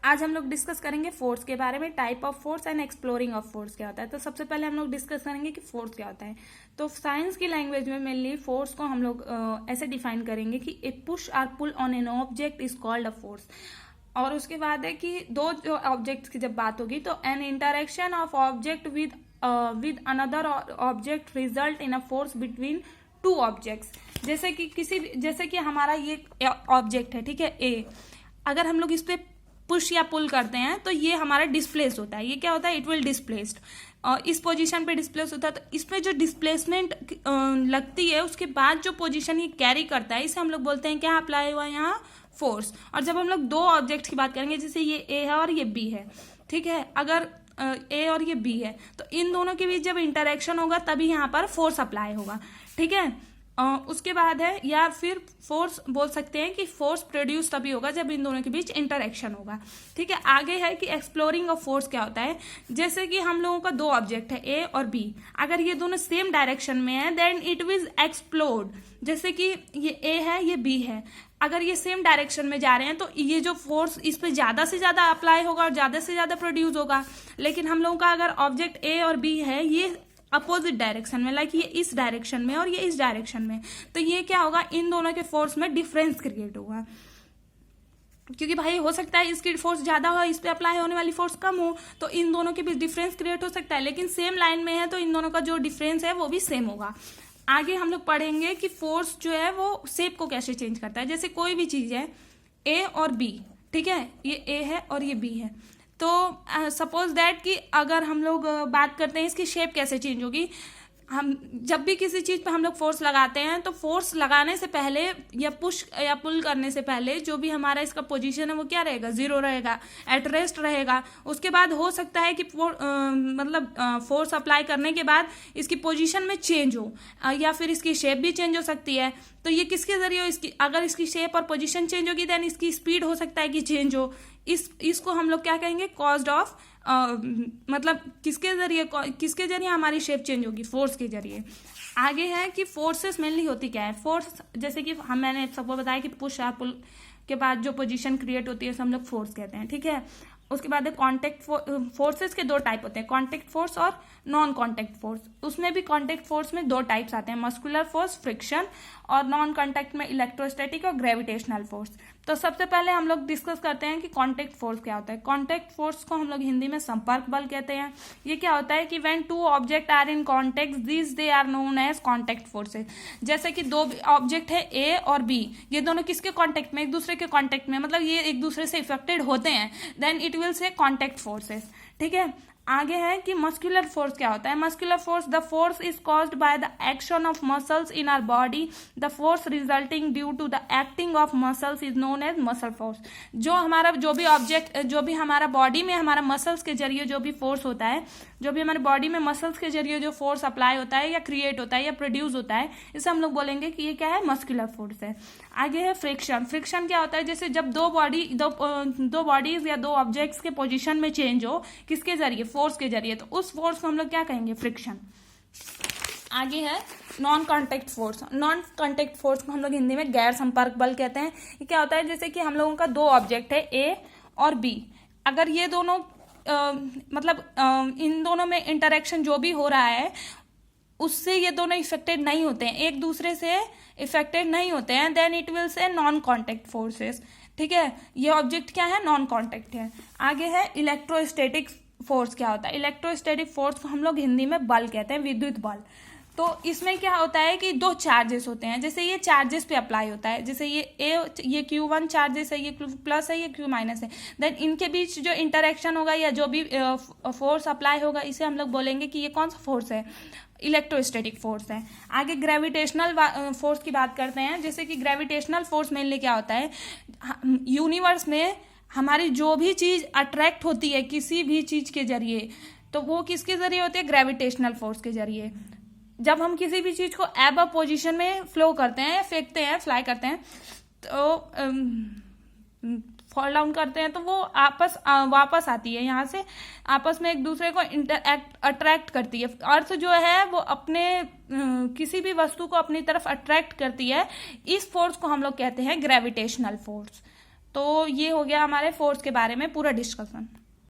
आज हम लोग डिस्कस करेंगे फोर्स के बारे में, type of force and exploring of force क्या होता है। तो सबसे पहले हम लोग डिस्कस करेंगे कि फोर्स क्या होता है। तो साइंस की लैंग्वेज में मेनली फोर्स को हम लोग ऐसे डिफाइन करेंगे कि a push or pull on an object is called a force. और उसके बाद है कि दो जो ऑब्जेक्ट्स की जब बात होगी तो N interaction of object with another object result in a force between two objects. जैसे कि हमारा ये ऑब्जेक्ट है, ठीक है, ए, अगर हम लोग इस पे पुश या पुल करते हैं तो ये हमारा डिस्प्लेस होता है। ये क्या होता है? इट विल डिस्प्लेस्ड, इस पोजीशन पे डिस्प्लेस होता है। तो इसमें जो डिस्प्लेसमेंट लगती है उसके बाद जो पोजीशन ये कैरी करता है इसे हम लोग बोलते हैं क्या अप्लाई हुआ यहाँ? फोर्स। और जब हम लोग दो ऑब्जेक्ट्स की बात करेंगे, जैसे ये ए है और ये बी है, ठीक है, अगर ए और ये बी है तो इन दोनों के बीच जब इंटरेक्शन होगा तभी यहाँ पर फोर्स अप्लाई होगा, ठीक है। उसके बाद है, या फिर फोर्स बोल सकते हैं कि फोर्स प्रोड्यूस तभी होगा जब इन दोनों के बीच इंटरेक्शन होगा, ठीक है। आगे है कि एक्सप्लोरिंग ऑफ फोर्स क्या होता है। जैसे कि हम लोगों का दो ऑब्जेक्ट है ए और बी, अगर ये दोनों सेम डायरेक्शन में है देन इट विल एक्सप्लोड। जैसे कि ये ए है ये बी है, अगर ये सेम डायरेक्शन में जा रहे हैं तो ये जो फोर्स इस पे ज्यादा से ज्यादा अप्लाई होगा और ज्यादा से ज्यादा प्रोड्यूस होगा। लेकिन हम लोगों का अगर ऑब्जेक्ट ए और बी है ये अपोजिट डायरेक्शन में, लाइक ये इस डायरेक्शन में और ये इस डायरेक्शन में, तो ये क्या होगा? इन दोनों के फोर्स में डिफरेंस क्रिएट होगा। क्योंकि भाई हो सकता है इसकी फोर्स ज्यादा हो, इस पे अप्लाई होने वाली फोर्स कम हो, तो इन दोनों के बीच डिफरेंस क्रिएट हो सकता है। लेकिन सेम लाइन में है तो इन दोनों का जो डिफरेंस है वो भी सेम होगा। आगे हम लोग पढ़ेंगे कि फोर्स जो है वो शेप को कैसे चेंज करता है। जैसे कोई भी चीज है ए और बी, ठीक है, ये ए है और ये बी है, तो सपोज दैट कि अगर हम लोग बात करते हैं इसकी शेप कैसे चेंज होगी। हम जब भी किसी चीज पे हम लोग फोर्स लगाते हैं तो फोर्स लगाने से पहले या पुश या पुल करने से पहले जो भी हमारा इसका पोजीशन है वो क्या रहेगा? जीरो रहेगा, एट रेस्ट रहेगा। उसके बाद हो सकता है कि फोर्स अप्लाई करने के बाद इसकी पोजीशन में चेंज हो, या फिर इसकी शेप भी चेंज हो सकती है। तो ये किसके जरिए इसकी, अगर इसकी शेप और पोजीशन चेंज होगी देन इसकी स्पीड हो सकता है कि चेंज हो। इसको हम लोग क्या कहेंगे? कॉज्ड ऑफ, किसके जरिए हमारी शेप चेंज होगी? फोर्स के जरिए। आगे है कि फोर्सेस मेनली होती क्या है। फोर्स जैसे कि मैंने सबको बताया कि पुश और पुल के बाद जो पोजीशन क्रिएट होती है हम लोग फोर्स कहते हैं, ठीक है। उसके बाद है कॉन्टेक्ट फोर्सेस के दो टाइप होते हैं, कॉन्टेक्ट फोर्स और नॉन कॉन्टेक्ट फोर्स। उसमें भी कॉन्टेक्ट फोर्स में दो टाइप्स आते हैं, मस्कुलर फोर्स फ्रिक्शन, और नॉन कॉन्टेक्ट में इलेक्ट्रोस्टैटिक और ग्रेविटेशनल फोर्स। तो सबसे पहले हम लोग डिस्कस करते हैं कि कॉन्टेक्ट फोर्स क्या होता है। कॉन्टेक्ट फोर्स को हम लोग हिंदी में संपर्क बल कहते हैं। ये क्या होता है कि when two object are in contact this they are known as contact forces. जैसे कि दो ऑब्जेक्ट है ए और बी, ये दोनों किसके कॉन्टेक्ट में? एक दूसरे के कॉन्टेक्ट में, मतलब ये एक दूसरे से इफेक्टेड होते हैं, then it will say contact forces, ठीक है। आगे है कि मस्कुलर फोर्स क्या होता है। Muscular force, the force is caused by the action of muscles in our body, the force resulting due to the acting of muscles is known as muscle force. जो भी हमारा बॉडी में हमारा muscles के जरिए जो भी फोर्स होता है, जो भी हमारे बॉडी में मसल्स के जरिए जो फोर्स अप्लाई होता है या क्रिएट होता है या प्रोड्यूस होता है, इसे हम लोग बोलेंगे कि ये क्या है? मस्कुलर फोर्स है। आगे है फ्रिक्शन। फ्रिक्शन क्या होता है? जैसे जब दो बॉडीज या दो ऑब्जेक्ट्स के पोजीशन में चेंज हो, किसके जरिए? फोर्स के जरिए, तो उस फोर्स को हम लोग क्या कहेंगे? फ्रिक्शन। आगे है non contact force. Non contact force को हम लोग हिंदी में गैर संपर्क बल कहते हैं। ये क्या होता है? जैसे कि हम लोगों का दो ऑब्जेक्ट है ए और बी, अगर ये दोनों इन दोनों में इंटरेक्शन जो भी हो रहा है उससे ये दोनों इफेक्टेड नहीं होते हैं, एक दूसरे से इफेक्टेड नहीं होते हैं, then it will say non contact forces, ठीक है। ये ऑब्जेक्ट क्या है? नॉन कॉन्टेक्ट है। आगे है इलेक्ट्रोस्टैटिक फोर्स क्या होता है। इलेक्ट्रोस्टैटिक फोर्स को हम लोग हिंदी में बल कहते हैं, विद्युत बल। तो इसमें क्या होता है कि दो चार्जेस होते हैं, जैसे ये चार्जेस पे अप्लाई होता है, जैसे ये Q1 चार्जेस है, ये प्लस है, ये Q माइनस है, देन इनके बीच जो इंटरेक्शन होगा या जो भी फोर्स अप्लाई होगा इसे हम लोग बोलेंगे कि ये कौन सा फोर्स है? इलेक्ट्रोस्टैटिक फोर्स है। आगे ग्रेविटेशनल फोर्स की बात करते हैं। जैसे कि ग्रेविटेशनल फोर्स मेनली क्या होता है? यूनिवर्स में हमारी जो भी चीज अट्रैक्ट होती है किसी भी चीज के जरिए, तो वो किसके जरिए होती है? ग्रेविटेशनल फोर्स के जरिए। जब हम किसी भी चीज को एबव पोजीशन में फ्लो करते हैं, फेंकते हैं, फ्लाई करते हैं, तो फॉल डाउन करते हैं, तो वो वापस आती है, यहाँ से आपस में एक दूसरे को अट्रैक्ट करती है। अर्थ जो है वो अपने किसी भी वस्तु को अपनी तरफ अट्रैक्ट करती है। इस फोर्स को हम लोग कहते हैं ग्रेविटेशनल फोर्स। तो ये हो गया हमारे फोर्स के बारे में पूरा डिस्कशन।